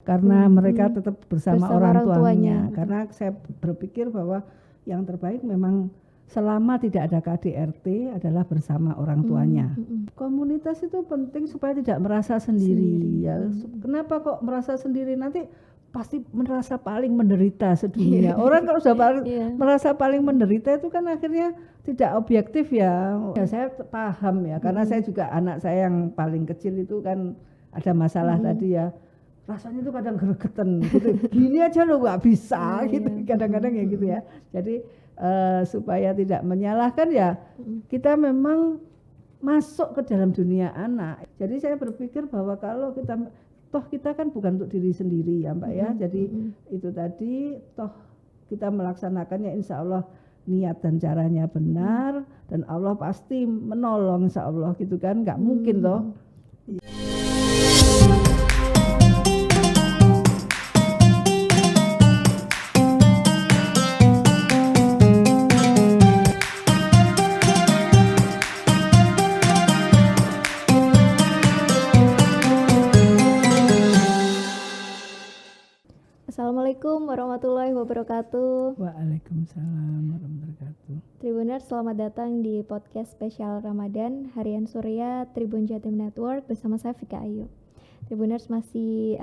karena mereka tetap bersama orang tuanya. Betul. Karena saya berpikir bahwa yang terbaik memang selama tidak ada KDRT adalah bersama orang tuanya. Komunitas itu penting supaya tidak merasa sendiri. Ya. Kenapa kok merasa sendiri? Nanti pasti merasa paling menderita sedunia. Orang kalau sudah merasa paling menderita itu kan akhirnya tidak objektif ya. Ya saya paham ya, karena saya juga anak saya yang paling kecil itu kan ada masalah tadi ya. Rasanya itu kadang gregetan gitu. Gini aja lo nggak bisa gitu. Kadang-kadang ya gitu ya. Jadi supaya tidak menyalahkan ya, kita memang masuk ke dalam dunia anak. Jadi saya berpikir bahwa kalau kita kan bukan untuk diri sendiri ya Mbak ya. Jadi itu tadi toh kita melaksanakannya insya Allah niat dan caranya benar, dan Allah pasti menolong insya Allah gitu kan. Nggak mungkin toh. Assalamualaikum warahmatullahi wabarakatuh. Waalaikumsalam warahmatullahi wabarakatuh. Tribuners, selamat datang di podcast spesial Ramadan Harian Surya Tribun Jatim Network bersama saya Vika Ayu. Tribuners masih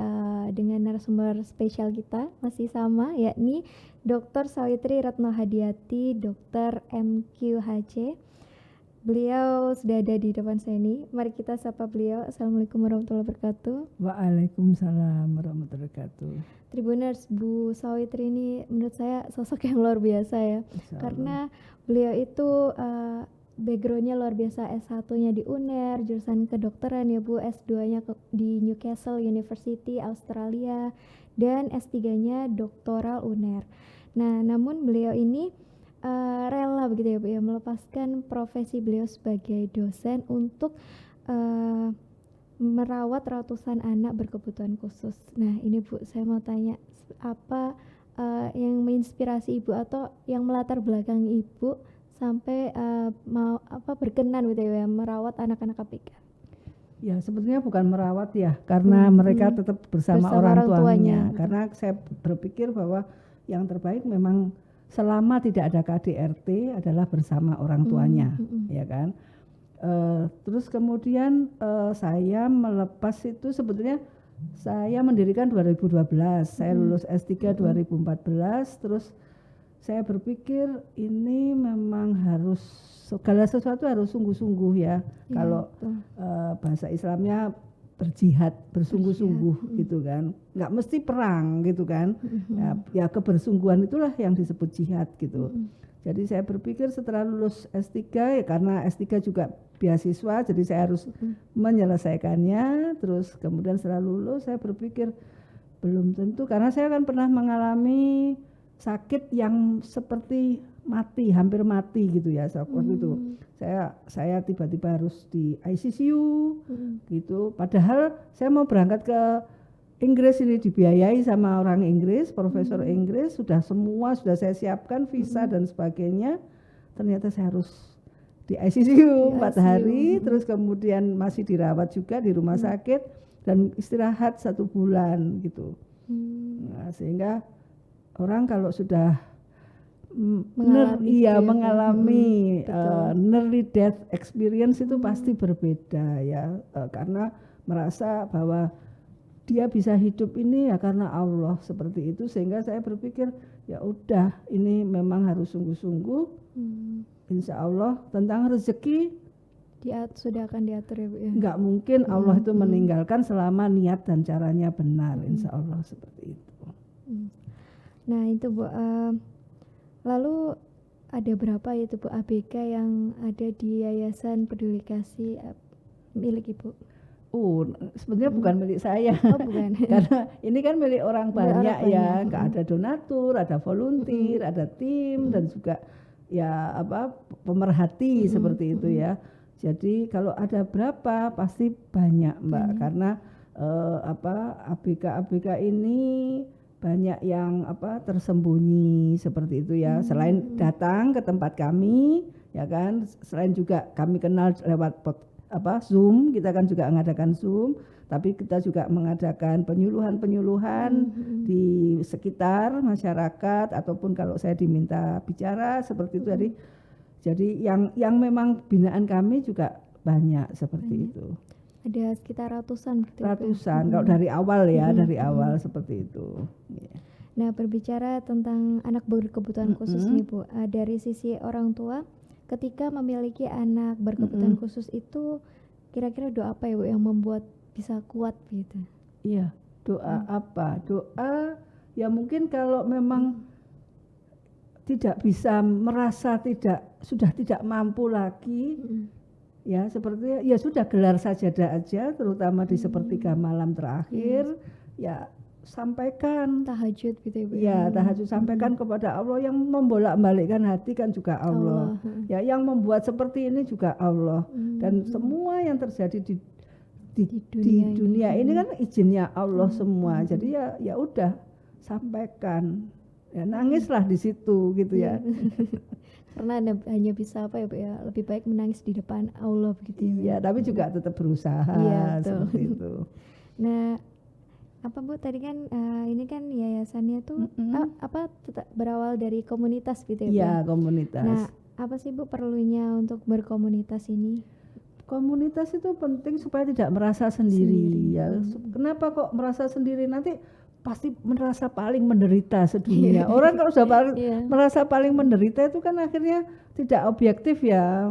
dengan narasumber spesial kita masih sama, yakni Dr. Sawitri Retno Hadiati, Dr. MQHC. Beliau sudah ada di depan saya ini. Mari kita sapa beliau. Assalamualaikum warahmatullahi wabarakatuh. Waalaikumsalam warahmatullahi wabarakatuh. Tribuners, Bu Sawitri ini menurut saya sosok yang luar biasa ya. Karena beliau itu backgroundnya luar biasa, S1-nya di UNER, jurusan kedokteran ya Bu, S2-nya di Newcastle University, Australia, dan S3-nya doktoral UNER. Nah, namun beliau ini rela begitu ya Bu ya, melepaskan profesi beliau sebagai dosen untuk merawat ratusan anak berkebutuhan khusus. Nah ini Bu, saya mau tanya apa yang menginspirasi Ibu atau yang melatar belakangi Ibu sampai mau berkenan gitu ya merawat anak-anak ABK? Ya sebetulnya bukan merawat ya, karena mereka tetap bersama orang tuanya. Karena saya berpikir bahwa yang terbaik memang selama tidak ada KDRT adalah bersama orang tuanya, ya kan. Terus kemudian saya melepas itu sebetulnya saya mendirikan 2012, saya lulus S3 2014, terus saya berpikir ini memang harus segala sesuatu harus sungguh-sungguh ya. Kalau bahasa Islamnya berjihad, bersungguh-sungguh gitu kan, nggak mesti perang gitu kan. Ya kebersungguhan itulah yang disebut jihad gitu. Jadi saya berpikir setelah lulus S3 ya, karena S3 juga beasiswa, jadi saya harus menyelesaikannya. Terus kemudian setelah lulus saya berpikir belum tentu, karena saya kan pernah mengalami sakit yang seperti mati, hampir mati gitu ya waktu itu. Saya tiba-tiba harus di ICU gitu. Padahal saya mau berangkat ke Inggris, ini dibiayai sama orang Inggris, profesor Inggris, sudah saya siapkan visa dan sebagainya. Ternyata saya harus di ICU 4 hari, terus kemudian masih dirawat juga di rumah sakit dan istirahat 1 bulan gitu. Nah, sehingga orang kalau sudah mengalami nearly death experience itu pasti berbeda ya, karena merasa bahwa dia bisa hidup ini ya karena Allah seperti itu. Sehingga saya berpikir ya udah ini memang harus sungguh-sungguh. Insya Allah tentang rezeki sudah akan diatur ya Bu ya. Nggak mungkin Allah itu meninggalkan selama niat dan caranya benar. Insya Allah seperti itu. Nah itu Bu, lalu ada berapa itu Bu ABK yang ada di Yayasan Peduli Kasih milik Ibu? Sebenarnya bukan milik saya. Bukan. Karena ini kan milik orang banyak ya. Nggak ada donatur, ada volunteer, ada tim dan juga ya pemerhati seperti itu ya. Jadi kalau ada berapa pasti banyak Mbak, karena ABK ini banyak yang tersembunyi seperti itu ya. Selain datang ke tempat kami ya kan, selain juga kami kenal lewat Zoom, kita kan juga mengadakan Zoom, Tapi kita juga mengadakan penyuluhan-penyuluhan di sekitar masyarakat, ataupun kalau saya diminta bicara seperti itu. Jadi yang memang binaan kami juga banyak seperti itu. Ada sekitar ratusan. Ratusan kalau dari awal ya, dari awal seperti itu. Nah, berbicara tentang anak berkebutuhan khusus nih Bu, dari sisi orang tua ketika memiliki anak berkebutuhan khusus itu kira-kira doa apa ya Bu yang membuat bisa kuat gitu? Iya, doa apa? Doa ya mungkin kalau memang tidak bisa, merasa sudah tidak mampu lagi, ya seperti ya sudah gelar sajadah aja, terutama di sepertiga malam terakhir, ya sampaikan tahajud gitu ya Bu. Ya, tahajud, sampaikan kepada Allah. Yang membolak-balikkan hati kan juga Allah. Ya, yang membuat seperti ini juga Allah. Dan semua yang terjadi di dunia ini kan izinnya Allah semua. Jadi ya udah sampaikan. Ya, nangislah di situ gitu ya. Karena hanya bisa apa ya Bu ya, lebih baik menangis di depan Allah begitu ya. Iya, tapi juga tetap berusaha seperti itu. Nah, apa Bu tadi kan ini kan yayasannya tuh berawal dari komunitas gitu ya Bu? Iya, komunitas. Nah, apa sih Bu perlunya untuk berkomunitas ini? Komunitas itu penting supaya tidak merasa sendiri. Ya. Kenapa kok merasa sendiri? Nanti pasti merasa paling menderita sedunia. Orang kalau sudah merasa paling menderita itu kan akhirnya tidak objektif ya,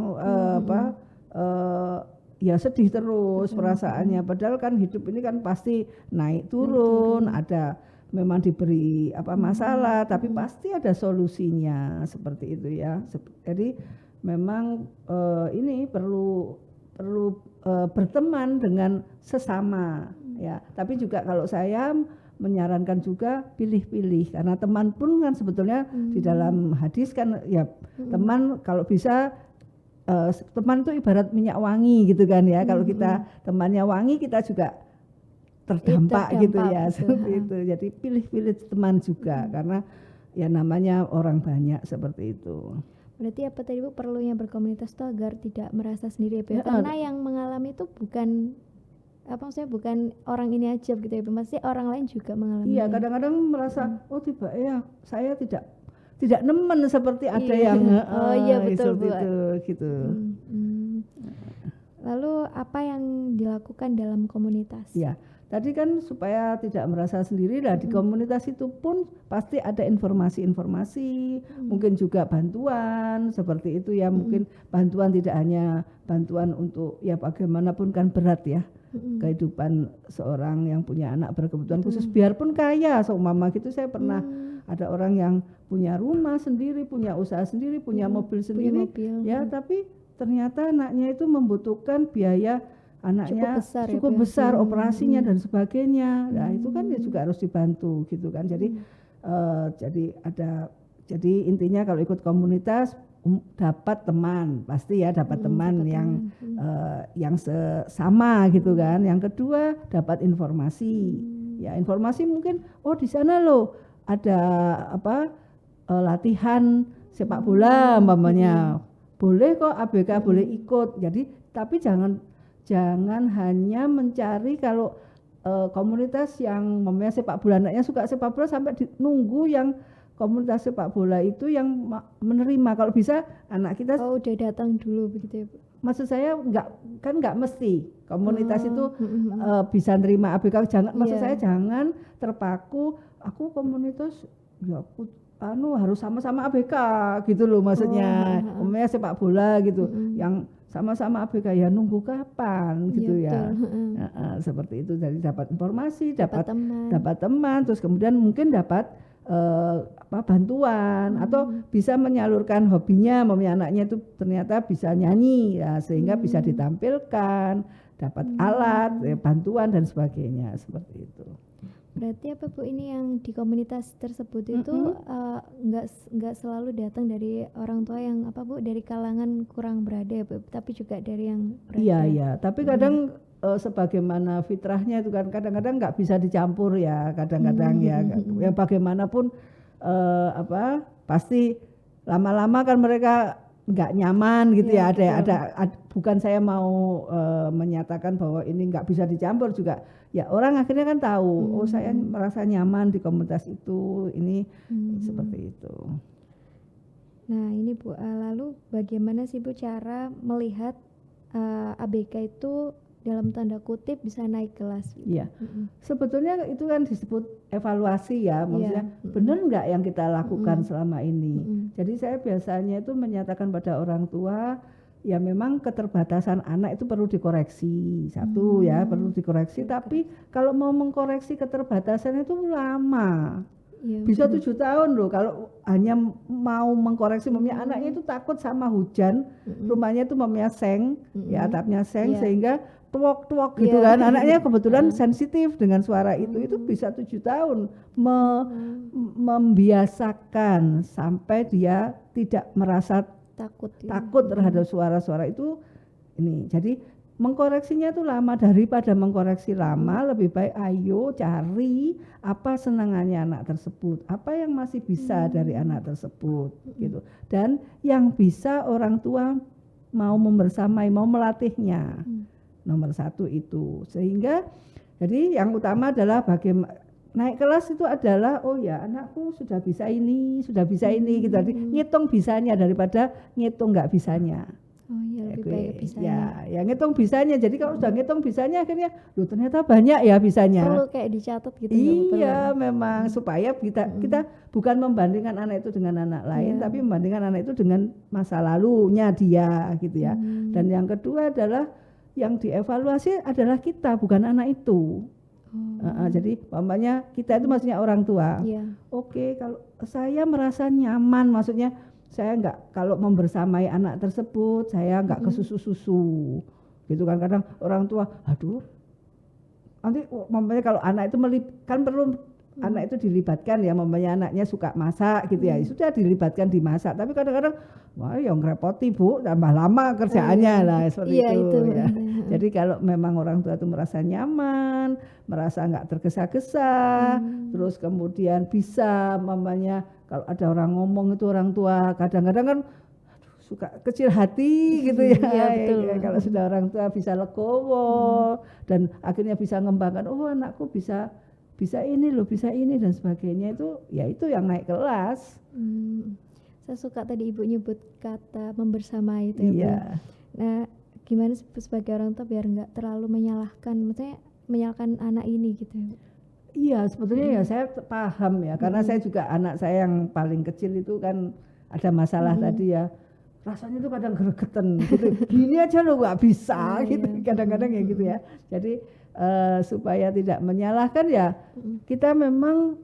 ya sedih terus perasaannya. Padahal kan hidup ini kan pasti naik turun, ada memang diberi masalah, tapi pasti ada solusinya seperti itu ya. Jadi memang ini perlu berteman dengan sesama ya. Tapi juga kalau saya menyarankan juga pilih-pilih, karena teman pun kan sebetulnya di dalam hadis kan ya teman kalau bisa teman itu ibarat minyak wangi gitu kan ya. Kalau kita temannya wangi, kita juga terdampak gitu ya, seperti itu. Jadi pilih-pilih teman juga, karena ya namanya orang banyak seperti itu. Berarti apa tadi Bu perlunya berkomunitas itu agar tidak merasa sendiri ya, karena yang mengalami itu bukan bukan orang ini aja gitu ya, pasti orang lain juga mengalami. Iya, kadang-kadang merasa tiba ya saya tidak nemen seperti ada yang betul Bu. Itu gitu. Lalu apa yang dilakukan dalam komunitas? Ya, tadi kan supaya tidak merasa sendiri lah, di komunitas itu pun pasti ada informasi-informasi, mungkin juga bantuan seperti itu ya. Mungkin bantuan tidak hanya bantuan untuk ya bagaimanapun kan berat ya kehidupan seorang yang punya anak berkebutuhan khusus, biarpun kaya seumpama gitu. Saya pernah ada orang yang punya rumah sendiri, punya usaha sendiri, punya mobil sendiri, tapi ternyata anaknya itu membutuhkan biaya anaknya cukup besar operasinya dan sebagainya. Nah, itu kan ya juga harus dibantu gitu kan. Jadi jadi intinya kalau ikut komunitas dapat teman, pasti ya dapat teman yang sama gitu kan. Yang kedua dapat informasi. Ya, informasi mungkin di sana loh ada latihan sepak bola umpamanya. Boleh kok ABK boleh ikut. Jadi tapi jangan hanya mencari kalau komunitas yang sepak bola, anaknya suka sepak bola sampai nunggu yang komunitas sepak bola itu yang menerima. Kalau bisa anak kita udah datang dulu begitu ya Bu. Maksud saya enggak mesti komunitas itu bisa nerima ABK. Maksud saya jangan terpaku aku komunitas ya aku harus sama-sama ABK gitu loh maksudnya. Umumnya sepak bola gitu yang sama-sama ABK ya nunggu kapan gitu ya. Seperti itu. Jadi dapat informasi, dapat teman, terus kemudian mungkin dapat bantuan atau bisa menyalurkan hobinya. Anaknya itu ternyata bisa nyanyi ya, sehingga bisa ditampilkan, dapat alat, bantuan dan sebagainya seperti itu. Berarti apa Bu ini yang di komunitas tersebut itu nggak selalu datang dari orang tua yang dari kalangan kurang berada ya Bu, tapi juga dari yang berada. Iya, tapi kadang sebagaimana fitrahnya itu kan kadang-kadang nggak bisa dicampur ya, kadang-kadang ya bagaimanapun pasti lama-lama kan mereka nggak nyaman gitu Iya, ya. betul. Bukan saya mau menyatakan bahwa ini nggak bisa dicampur juga. Ya orang akhirnya kan tahu, oh saya merasa nyaman di komunitas itu, ini seperti itu. Nah ini Bu, lalu bagaimana sih Bu cara melihat ABK itu dalam tanda kutip bisa naik kelas? Iya, sebetulnya itu kan disebut evaluasi ya, maksudnya benar nggak yang kita lakukan selama ini. Jadi saya biasanya itu menyatakan pada orang tua, ya memang keterbatasan anak itu perlu dikoreksi, satu ya perlu dikoreksi, tapi kalau mau mengkoreksi keterbatasan itu lama. Ya, bisa 7 tahun loh kalau hanya mau mengkoreksi, anaknya itu takut sama hujan, rumahnya itu seng, ya atapnya seng, sehingga tuok-tuok gitu kan, anaknya kebetulan sensitif dengan suara itu bisa 7 tahun membiasakan sampai dia tidak merasa takut terhadap suara-suara itu ini. Jadi mengkoreksinya itu lama, daripada mengkoreksi lama lebih baik ayo cari apa senangannya anak tersebut, apa yang masih bisa dari anak tersebut gitu, dan yang bisa orang tua mau membersamai, mau melatihnya. Nomor satu itu, sehingga jadi yang utama adalah bagaimana naik kelas itu adalah oh ya anakku sudah bisa ini gitu, jadi ngitung bisanya daripada ngitung nggak bisanya. Oh iya, lebih baik bisanya. Ya ngitung bisanya. Jadi kalau sudah ngitung bisanya akhirnya loh ternyata banyak ya bisanya. Perlu kayak dicatat gitu. Iya, memang supaya kita bukan membandingkan anak itu dengan anak lain, tapi membandingkan anak itu dengan masa lalunya dia gitu ya. Dan yang kedua adalah yang dievaluasi adalah kita, bukan anak itu. Jadi umpamanya kita itu maksudnya orang tua. Oke, kalau saya merasa nyaman, maksudnya saya enggak, kalau membersamai anak tersebut saya enggak ke susu-susu gitu kan. Kadang orang tua aduh nanti umpamanya kalau anak itu kan perlu anak itu dilibatkan ya, umpamanya anaknya suka masak gitu ya, sudah dilibatkan di masak, tapi kadang-kadang wah yang ngerepoti Bu, tambah lama kerjaannya lah seperti itu ya. Jadi kalau memang orang tua itu merasa nyaman, merasa enggak tergesa-gesa, terus kemudian bisa umpamanya kalau ada orang ngomong itu orang tua kadang-kadang kan suka kecil hati gitu ya. Ya kalau sudah orang tua bisa legowo dan akhirnya bisa ngembangkan, oh anakku bisa ini loh, bisa ini dan sebagainya, itu ya itu yang naik kelas. Saya suka tadi Ibu nyebut kata membersamai itu ya. Nah gimana sebagai orang tua biar nggak terlalu menyalahkan, maksudnya menyalahkan anak ini gitu ya? Iya sebetulnya ya saya paham ya, karena saya juga anak saya yang paling kecil itu kan ada masalah tadi ya, rasanya itu kadang gregetan gitu, gini aja loh nggak bisa gitu, kadang-kadang ya gitu ya. Jadi supaya tidak menyalahkan ya kita memang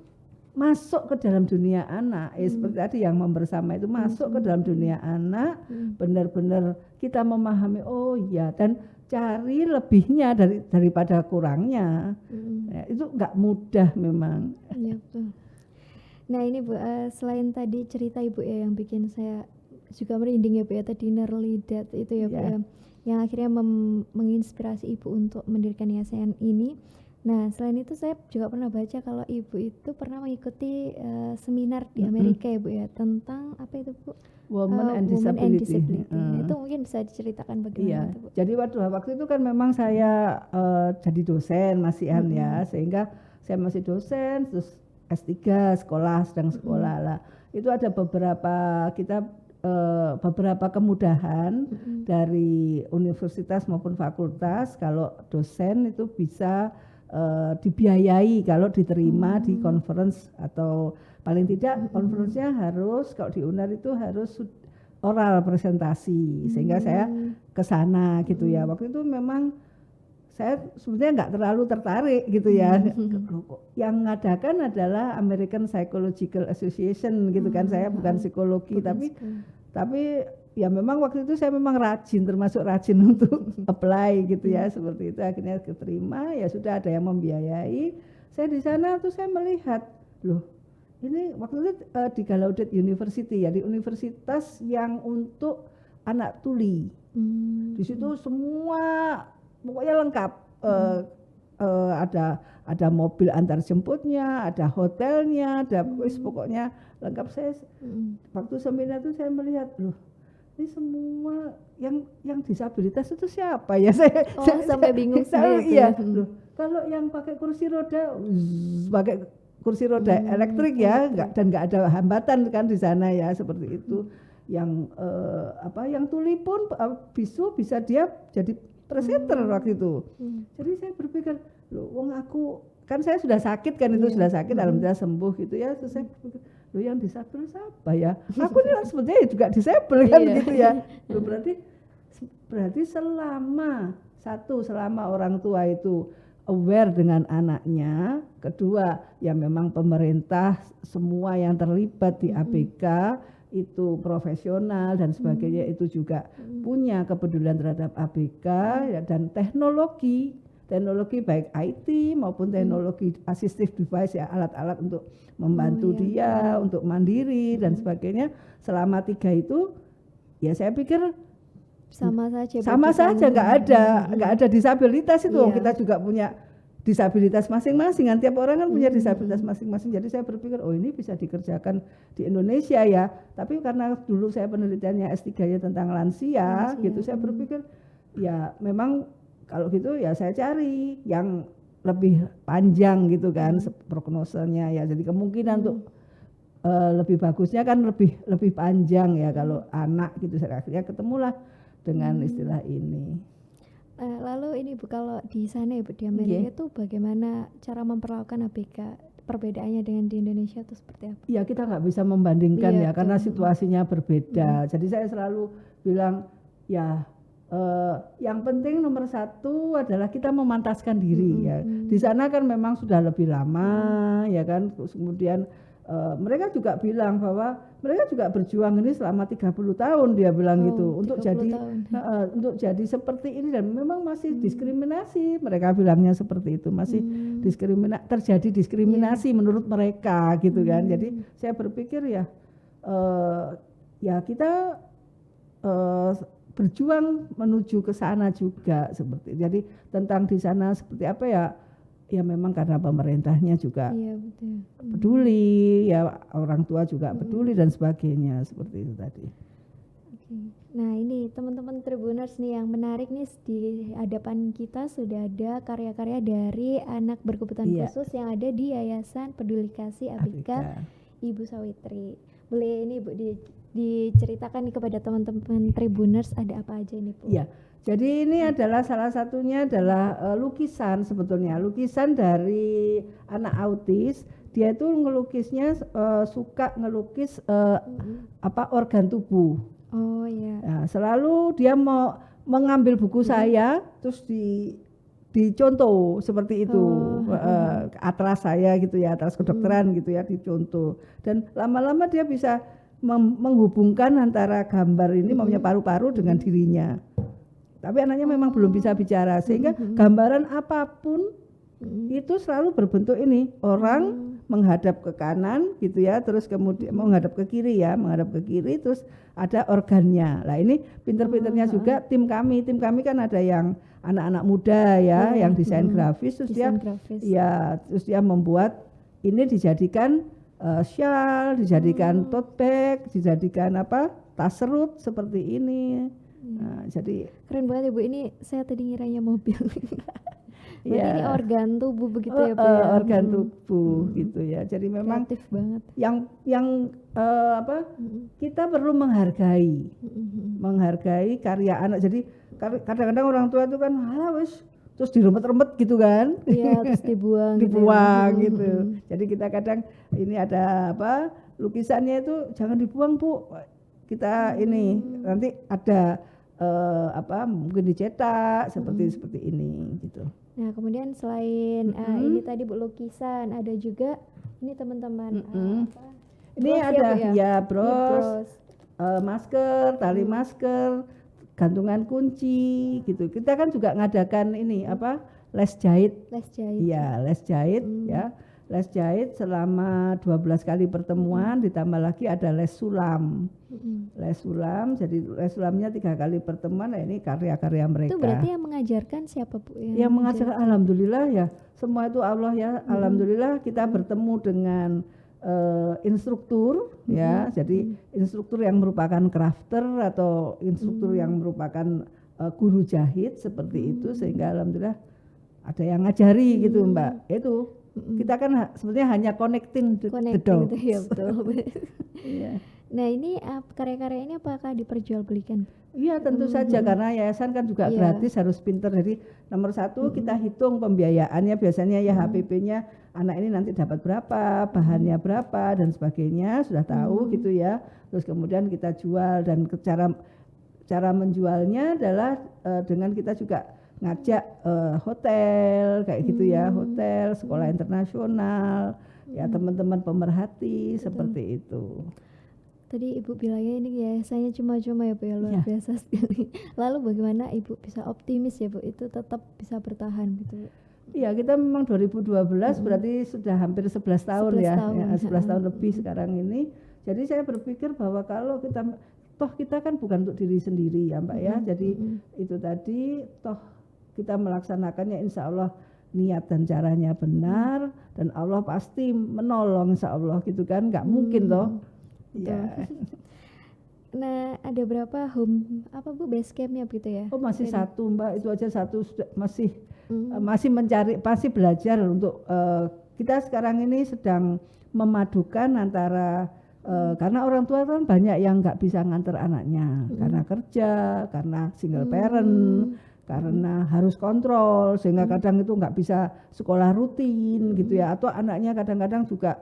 masuk ke dalam dunia anak, seperti tadi yang membersama itu masuk ke dalam dunia anak, benar-benar kita memahami oh iya, dan cari lebihnya daripada kurangnya. Ya, itu nggak mudah memang. Iya betul. Nah ini Bu, selain tadi cerita Ibu ya yang bikin saya juga merinding ya Bu ya, tadi Nearly Dead itu ya Bu ya, yang akhirnya menginspirasi Ibu untuk mendirikan yayasan ini. Nah selain itu saya juga pernah baca kalau Ibu itu pernah mengikuti seminar di Amerika ya Bu ya, tentang apa itu Bu? Women and Disability. Nah, itu mungkin bisa diceritakan bagaimana itu Bu? Jadi waktu itu kan memang saya jadi dosen masihan ya, sehingga saya masih dosen, terus S3 sedang sekolah lah. Itu ada beberapa kemudahan dari universitas maupun fakultas kalau dosen itu bisa dibiayai kalau diterima di conference, atau paling tidak conference-nya harus, kalau di UNER itu harus oral presentasi, sehingga saya ke sana gitu ya. Waktu itu memang saya sebenarnya nggak terlalu tertarik gitu ya. Yang mengadakan adalah American Psychological Association gitu kan. Saya bukan psikologi, tapi ya memang waktu itu saya memang termasuk rajin untuk apply gitu ya, seperti itu. Akhirnya keterima, ya sudah ada yang membiayai. Saya di sana tuh saya melihat, loh ini waktu itu di Gallaudet University ya, di universitas yang untuk anak tuli. Di situ semua pokoknya lengkap, ada mobil antar jemputnya, ada hotelnya, ada pokoknya lengkap. Saya waktu seminar itu saya melihat, loh ini semua yang disabilitas itu siapa ya? Saya sampai bingung saya iya. Loh, kalau yang pakai kursi roda elektrik ya, dan nggak ada hambatan kan di sana ya, seperti itu. Yang yang tuli pun bisu bisa dia jadi presenter waktu itu. Jadi saya berpikir, loh, wong aku kan saya sudah sakit kan, itu sudah sakit, alhamdulillah sembuh gitu ya. Terus saya berpikir, loh, yang disabel siapa ya? Aku ini sebetulnya juga disabel kan gitu ya. Loh, berarti selama orang tua itu aware dengan anaknya, kedua ya memang pemerintah semua yang terlibat di ABK itu profesional dan sebagainya, itu juga punya kepedulian terhadap ABK ya, dan teknologi baik IT maupun teknologi assistive device ya, alat-alat untuk membantu dia untuk mandiri dan sebagainya. Selama 3 itu ya saya pikir sama saja nggak ada disabilitas itu. Kita juga punya disabilitas masing-masing, tiap orang kan punya disabilitas masing-masing. Jadi saya berpikir, oh ini bisa dikerjakan di Indonesia ya. Tapi karena dulu saya penelitiannya S3-nya tentang lansia gitu, saya berpikir ya memang kalau gitu ya saya cari yang lebih panjang gitu kan prognosenya ya. Jadi kemungkinan untuk lebih bagusnya kan lebih panjang ya kalau anak gitu. Saya akhirnya ketemulah dengan istilah ini. Lalu ini Bu, kalau di sana ya Bu, di Amerika itu bagaimana cara memperlakukan ABK? Perbedaannya dengan di Indonesia itu seperti apa? Ya kita nggak bisa membandingkan ya karena situasinya berbeda. Jadi saya selalu bilang ya yang penting nomor 1 adalah kita memantaskan diri ya. Di sana kan memang sudah lebih lama ya kan. Kemudian mereka juga bilang bahwa mereka juga berjuang ini selama 30 tahun, dia bilang gitu, untuk jadi seperti ini, dan memang masih diskriminasi, mereka bilangnya seperti itu, masih terjadi diskriminasi menurut mereka gitu kan. Jadi saya berpikir ya kita berjuang menuju ke sana juga seperti. Jadi tentang di sana seperti apa ya memang karena pemerintahnya juga peduli, ya orang tua juga peduli dan sebagainya, seperti itu tadi. Nah ini teman-teman Tribuners nih, yang menarik nih, di hadapan kita sudah ada karya-karya dari anak berkebutuhan khusus yang ada di Yayasan Peduli Kasih ABK Ibu Sawitri. Boleh ini Bu diceritakan nih kepada teman-teman Tribuners ada apa aja nih Bu? Iya. Jadi ini adalah salah satunya adalah lukisan, sebetulnya lukisan dari anak autis. Dia itu ngelukisnya suka ngelukis organ tubuh. Oh iya. Nah, selalu dia mau mengambil buku saya terus dicontoh seperti itu, atlas saya gitu ya, atlas kedokteran gitu ya, dicontoh. Dan lama-lama dia bisa menghubungkan antara gambar ini maunya paru-paru dengan dirinya. Tapi anaknya memang belum bisa bicara, sehingga gambaran apapun itu selalu berbentuk ini, orang menghadap ke kanan gitu ya, terus kemudian menghadap ke kiri ya, terus ada organnya. Lah ini pinter-pinternya juga tim kami kan ada yang anak-anak muda ya, yang desain grafis, terus dia membuat ini dijadikan shawl, dijadikan tote bag, dijadikan tas serut seperti ini. Nah, jadi keren banget ya Bu, ini saya tadi ngiranya mobil. Berarti ini organ tubuh begitu ya Bu ya? Organ tubuh gitu ya. Jadi memang kreatif banget. Yang kita perlu menghargai karya anak. Jadi kadang-kadang orang tua itu kan terus diremet-remet gitu kan. Iya, terus dibuang gitu. Jadi kita kadang ini ada lukisannya itu jangan dibuang Bu. Kita ini nanti ada mungkin dicetak seperti ini gitu. Nah kemudian selain ini tadi Bu lukisan, ada juga ini teman-teman ini ada ya bros, masker, tali masker, gantungan kunci gitu. Kita kan juga ngadakan ini les jahit. Iya, les jahit ya. Les jahit selama 12 kali pertemuan, ditambah lagi ada les sulam. Les sulam, jadi les sulamnya 3 kali pertemuan. Nah ini karya-karya mereka. Itu berarti yang mengajarkan siapa Bu? Yang mengajarkan alhamdulillah ya, semua itu Allah ya. Alhamdulillah kita bertemu dengan instruktur ya, jadi instruktur yang merupakan crafter atau instruktur yang merupakan guru jahit seperti itu, sehingga alhamdulillah ada yang ngajari gitu Mbak. Itu kita kan sebetulnya hanya connecting the dots. Itu ya betul. Iya. Nah ini karya-karya ini apakah diperjualbelikan? Iya tentu saja, karena yayasan kan juga gratis, harus pinter. Jadi nomor satu kita hitung pembiayaannya, biasanya ya HPP-nya anak ini nanti dapat berapa, bahannya berapa dan sebagainya, sudah tahu gitu ya. Terus kemudian kita jual, dan cara menjualnya adalah dengan kita juga ngajak hotel kayak gitu ya, hotel, sekolah internasional, ya teman-teman pemerhati seperti itu. Tadi Ibu bilangnya ini yayasannya cuma-cuma ya Bu ya, luar biasa sekali. Lalu bagaimana Ibu bisa optimis ya Bu itu tetap bisa bertahan gitu? Iya, kita memang 2012 berarti sudah hampir 11 tahun 11 tahun lebih sekarang ini. Jadi saya berpikir bahwa kalau kita kan bukan untuk diri sendiri ya Mbak ya. Jadi itu tadi toh kita melaksanakannya insya Allah niat dan caranya benar, dan Allah pasti menolong insya Allah gitu kan, nggak mungkin toh. Ya. Nah ada berapa base campnya gitu ya? Oh masih satu Mbak, itu aja satu masih mencari, pasti belajar untuk kita sekarang ini sedang memadukan antara karena orang tua kan banyak yang nggak bisa nganter anaknya karena kerja, karena single parent, karena harus kontrol sehingga kadang itu nggak bisa sekolah rutin gitu ya, atau anaknya kadang-kadang juga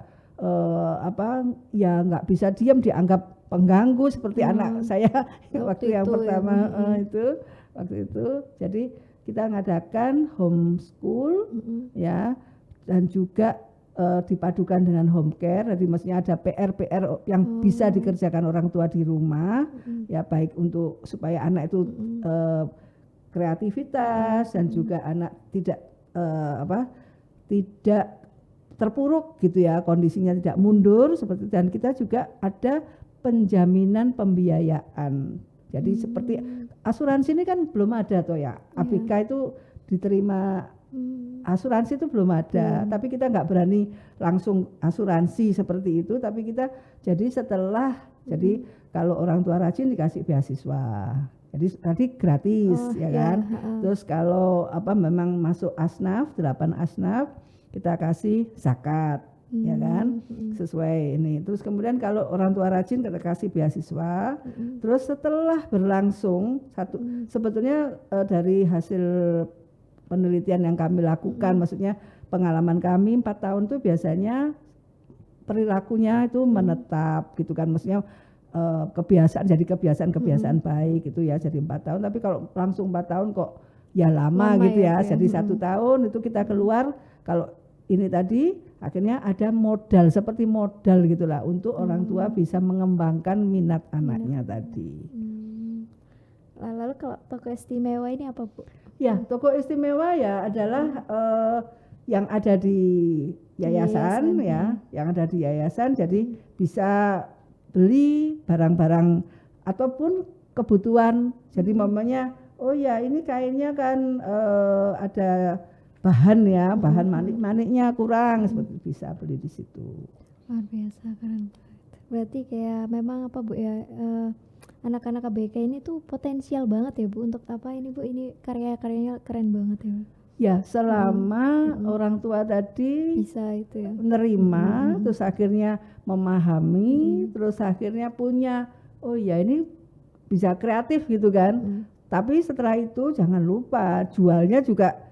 ya nggak bisa diam, dianggap pengganggu seperti anak saya waktu yang pertama waktu itu. Jadi kita ngadakan homeschool ya, dan juga dipadukan dengan home care. Jadi maksudnya ada PR yang bisa dikerjakan orang tua di rumah ya, baik untuk supaya anak itu kreativitas dan juga anak tidak tidak terpuruk gitu ya, kondisinya tidak mundur seperti itu. Dan kita juga ada penjaminan pembiayaan. Jadi seperti asuransi ini kan belum ada toh ya. ABK itu diterima, asuransi itu belum ada. Tapi kita nggak berani langsung asuransi seperti itu. Tapi kita jadi setelah jadi kalau orang tua rajin dikasih beasiswa. Jadi tadi gratis ya kan. Terus kalau memang masuk asnaf 8 asnaf, kita kasih zakat ya kan, sesuai ini. Terus kemudian kalau orang tua rajin kita kasih beasiswa. Terus setelah berlangsung sebetulnya dari hasil penelitian yang kami lakukan, maksudnya pengalaman kami 4 tahun tuh biasanya perilakunya itu menetap gitu kan, maksudnya kebiasaan kebiasaan baik gitu ya, jadi 4 tahun. Tapi kalau langsung 4 tahun kok ya lama gitu ya. Jadi 1 tahun itu kita keluar, kalau ini tadi akhirnya ada modal, seperti modal gitulah untuk orang tua bisa mengembangkan minat anaknya tadi. Lalu kalau toko istimewa ini apa Bu? Ya, toko istimewa ya adalah yang ada di yayasan ya, yang ada di yayasan. Jadi bisa beli barang-barang ataupun kebutuhan. Jadi mamanya, oh ya ini kainnya kan ada bahan ya, bahan manik-maniknya kurang, seperti bisa beli di situ. Luar biasa, keren banget. Berarti kayak memang Bu ya, anak-anak ABK ini tuh potensial banget ya Bu untuk ini Bu, ini karya-karyanya keren banget ya Bu. Ya selama orang tua tadi bisa itu ya, menerima, terus akhirnya memahami, terus akhirnya punya, oh ya ini bisa kreatif gitu kan. Tapi setelah itu jangan lupa jualnya juga.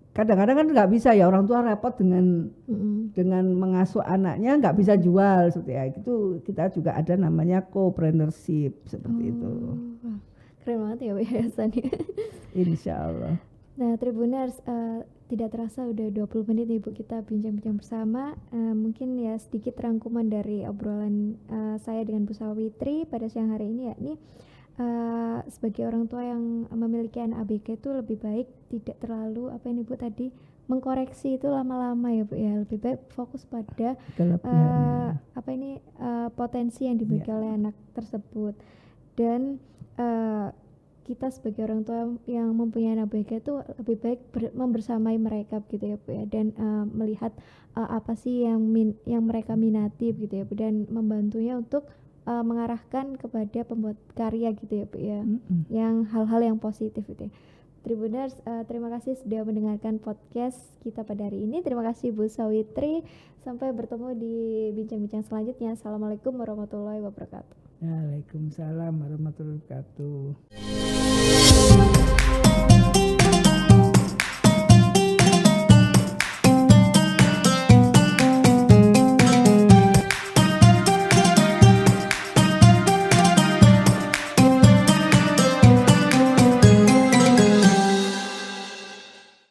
Kadang-kadang kan nggak bisa ya, orang tua repot dengan mengasuh anaknya, nggak bisa jual seperti itu. Kita juga ada namanya co-preneurship seperti itu. Keren banget ya Bu yayasannya. Insya Allah. Nah Tribuners, tidak terasa udah 20 menit nih Bu kita bincang-bincang bersama. Mungkin ya sedikit rangkuman dari obrolan saya dengan Bu Sawitri pada siang hari ini, yakni sebagai orang tua yang memiliki anak ABK itu lebih baik tidak terlalu Bu tadi mengkoreksi itu lama-lama ya Bu ya, lebih baik fokus pada potensi yang dimiliki oleh anak tersebut. Dan kita sebagai orang tua yang mempunyai anak BK itu lebih baik membersamai mereka gitu ya Bu ya, dan melihat apa sih yang mereka minati gitu ya Bu, dan membantunya untuk mengarahkan kepada pembuat karya gitu ya Bu ya, yang hal-hal yang positif gitu ya. Tribuners, terima kasih sudah mendengarkan podcast kita pada hari ini. Terima kasih Bu Sawitri. Sampai bertemu di bincang-bincang selanjutnya. Assalamualaikum warahmatullahi wabarakatuh. Waalaikumsalam warahmatullahi wabarakatuh.